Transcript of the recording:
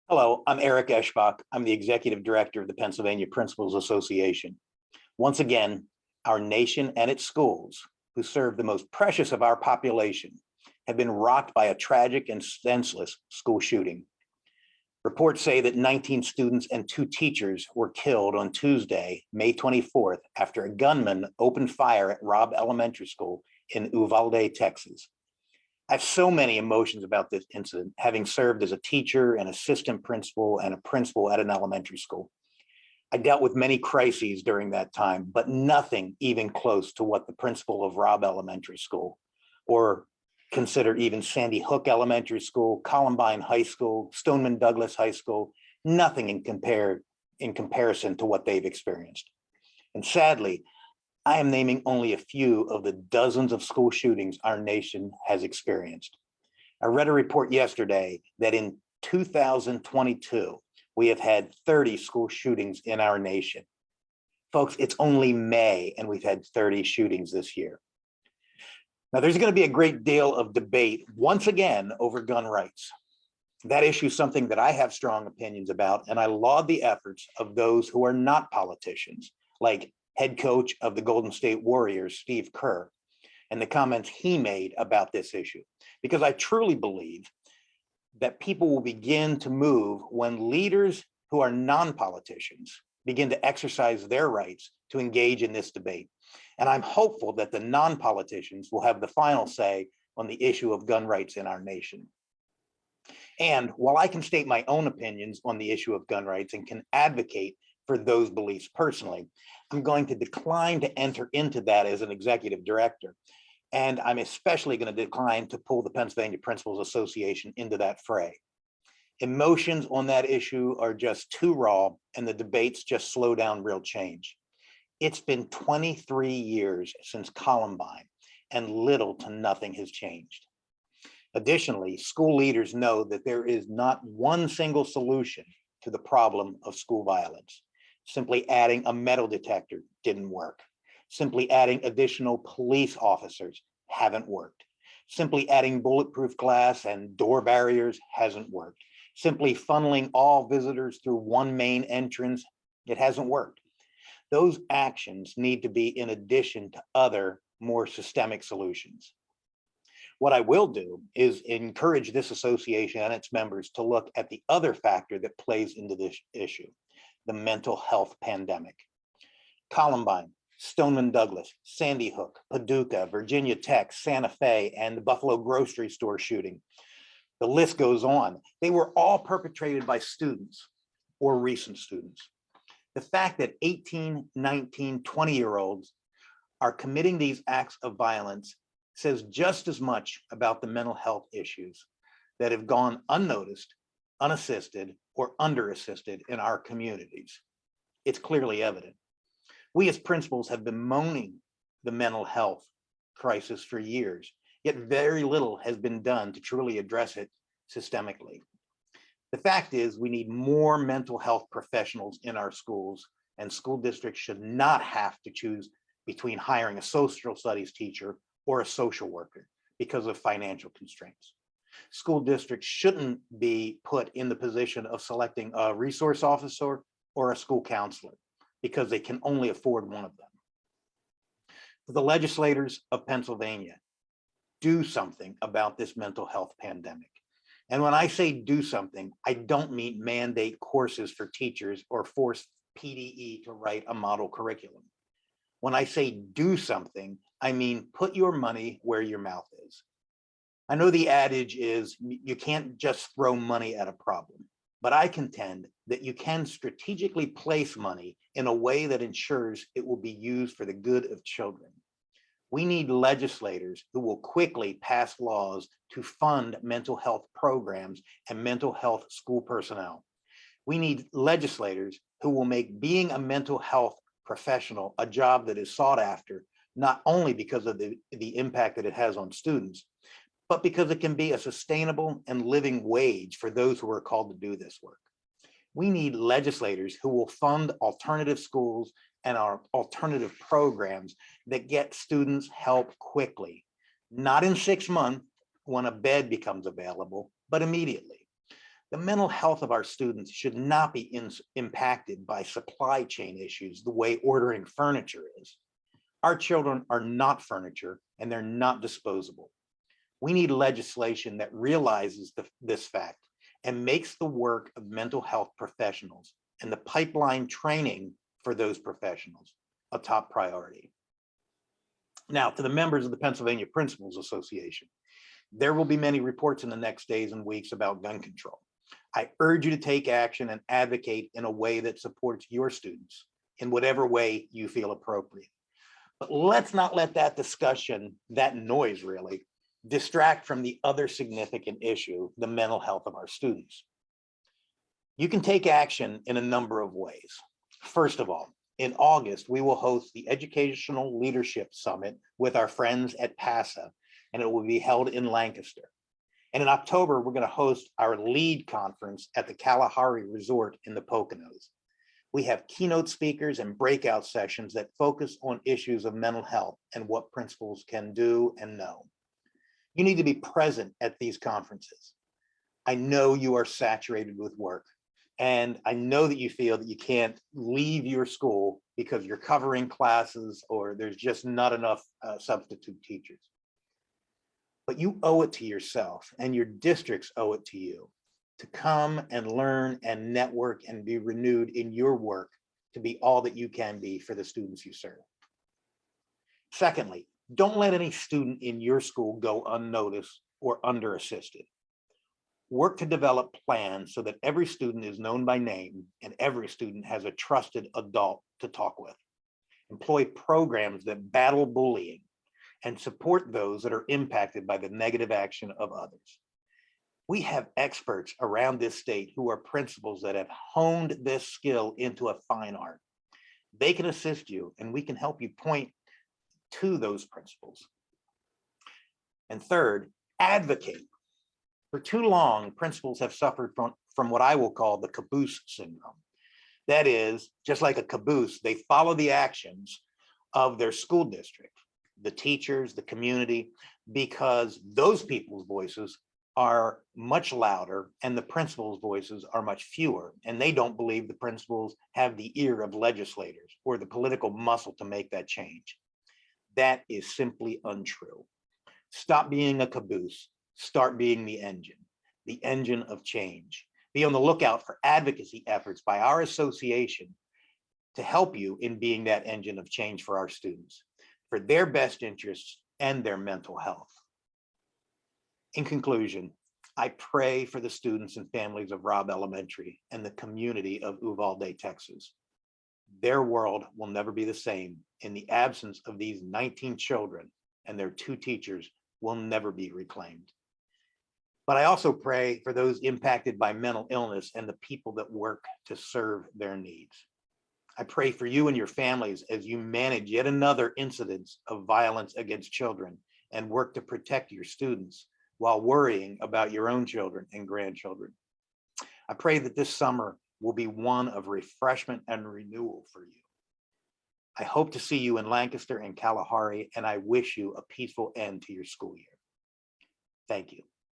Hello, I'm Eric Eschbach. I'm the Executive Director of the Pennsylvania Principals Association. Once again, our nation and its schools, who serve the most precious of our population, have been rocked by a tragic and senseless school shooting. Reports say that 19 students and 2 teachers were killed on Tuesday, May 24th, after a gunman opened fire at Robb Elementary School in Uvalde, Texas. I have so many emotions about this incident, having served as a teacher, an assistant principal, and a principal at an elementary school. I dealt with many crises during that time, but nothing even close to what the principal of Robb Elementary School, or consider even Sandy Hook Elementary School, Columbine High School, Stoneman Douglas High School, nothing in comparison to what they've experienced. And sadly, I am naming only a few of the dozens of school shootings our nation has experienced. I read a report yesterday that in 2022, we have had 30 school shootings in our nation. Folks, it's only May and we've had 30 shootings this year. Now, there's going to be a great deal of debate once again over gun rights. That issue is something that I have strong opinions about, and I laud the efforts of those who are not politicians, like head coach of the Golden State Warriors, Steve Kerr, and the comments he made about this issue, because I truly believe that people will begin to move when leaders who are non-politicians begin to exercise their rights to engage in this debate. And I'm hopeful that the non-politicians will have the final say on the issue of gun rights in our nation. And while I can state my own opinions on the issue of gun rights and can advocate for those beliefs personally, I'm going to decline to enter into that as an executive director. And I'm especially going to decline to pull the Pennsylvania Principals Association into that fray. Emotions on that issue are just too raw, and the debates just slow down real change. It's been 23 years since Columbine, and little to nothing has changed. Additionally, school leaders know that there is not one single solution to the problem of school violence. Simply adding a metal detector didn't work. Simply adding additional police officers haven't worked. Simply adding bulletproof glass and door barriers hasn't worked. Simply funneling all visitors through one main entrance, it hasn't worked. Those actions need to be in addition to other more systemic solutions. What I will do is encourage this association and its members to look at the other factor that plays into this issue, the mental health pandemic. Columbine, Stoneman Douglas, Sandy Hook, Paducah, Virginia Tech, Santa Fe, and the Buffalo grocery store shooting. The list goes on. They were all perpetrated by students or recent students. The fact that 18, 19, 20-year-olds are committing these acts of violence says just as much about the mental health issues that have gone unnoticed, unassisted, or under-assisted in our communities. It's clearly evident. We as principals have been bemoaning the mental health crisis for years, yet very little has been done to truly address it systemically. The fact is, we need more mental health professionals in our schools, and school districts should not have to choose between hiring a social studies teacher or a social worker because of financial constraints. School districts shouldn't be put in the position of selecting a resource officer or a school counselor because they can only afford one of them. For the legislators of Pennsylvania, do something about this mental health pandemic. And when I say do something, I don't mean mandate courses for teachers or force PDE to write a model curriculum. When I say do something, I mean put your money where your mouth is. I know the adage is you can't just throw money at a problem, but I contend that you can strategically place money in a way that ensures it will be used for the good of children. We need legislators who will quickly pass laws to fund mental health programs and mental health school personnel. We need legislators who will make being a mental health professional a job that is sought after, not only because of the impact that it has on students, but because it can be a sustainable and living wage for those who are called to do this work. We need legislators who will fund alternative schools and our alternative programs that get students help quickly, not in 6 months when a bed becomes available, but immediately. The mental health of our students should not be impacted by supply chain issues the way ordering furniture is. Our children are not furniture and they're not disposable. We need legislation that realizes this fact and makes the work of mental health professionals and the pipeline training for those professionals a top priority. Now, to the members of the Pennsylvania Principals Association, there will be many reports in the next days and weeks about gun control. I urge you to take action and advocate in a way that supports your students in whatever way you feel appropriate. But let's not let that discussion, that noise really, distract from the other significant issue, the mental health of our students. You can take action in a number of ways. First of all, in August, we will host the Educational Leadership Summit with our friends at PASA, and it will be held in Lancaster. And in October, we're going to host our LEAD conference at the Kalahari Resort in the Poconos. We have keynote speakers and breakout sessions that focus on issues of mental health and what principals can do and know. You need to be present at these conferences. I know you are saturated with work, and I know that you feel that you can't leave your school because you're covering classes or there's just not enough substitute teachers. But you owe it to yourself, and your districts owe it to you to come and learn and network and be renewed in your work to be all that you can be for the students you serve. Secondly, don't let any student in your school go unnoticed or under-assisted. Work to develop plans so that every student is known by name and every student has a trusted adult to talk with. Employ programs that battle bullying and support those that are impacted by the negative action of others. We have experts around this state who are principals that have honed this skill into a fine art. They can assist you, and we can help you point to those principles. And third, advocate. For too long, principals have suffered from what I will call the caboose syndrome. That is, just like a caboose, they follow the actions of their school district, the teachers, the community, because those people's voices are much louder and the principals' voices are much fewer, and they don't believe the principals have the ear of legislators or the political muscle to make that change. That is simply untrue. Stop being a caboose, start being the engine of change. Be on the lookout for advocacy efforts by our association to help you in being that engine of change for our students, for their best interests and their mental health. In conclusion, I pray for the students and families of Robb Elementary and the community of Uvalde, Texas. Their world will never be the same in the absence of these 19 children, and their 2 teachers will never be reclaimed. But I also pray for those impacted by mental illness and the people that work to serve their needs. I pray for you and your families as you manage yet another incident of violence against children and work to protect your students while worrying about your own children and grandchildren. I pray that this summer will be one of refreshment and renewal for you. I hope to see you in Lancaster and Kalahari, and I wish you a peaceful end to your school year. Thank you.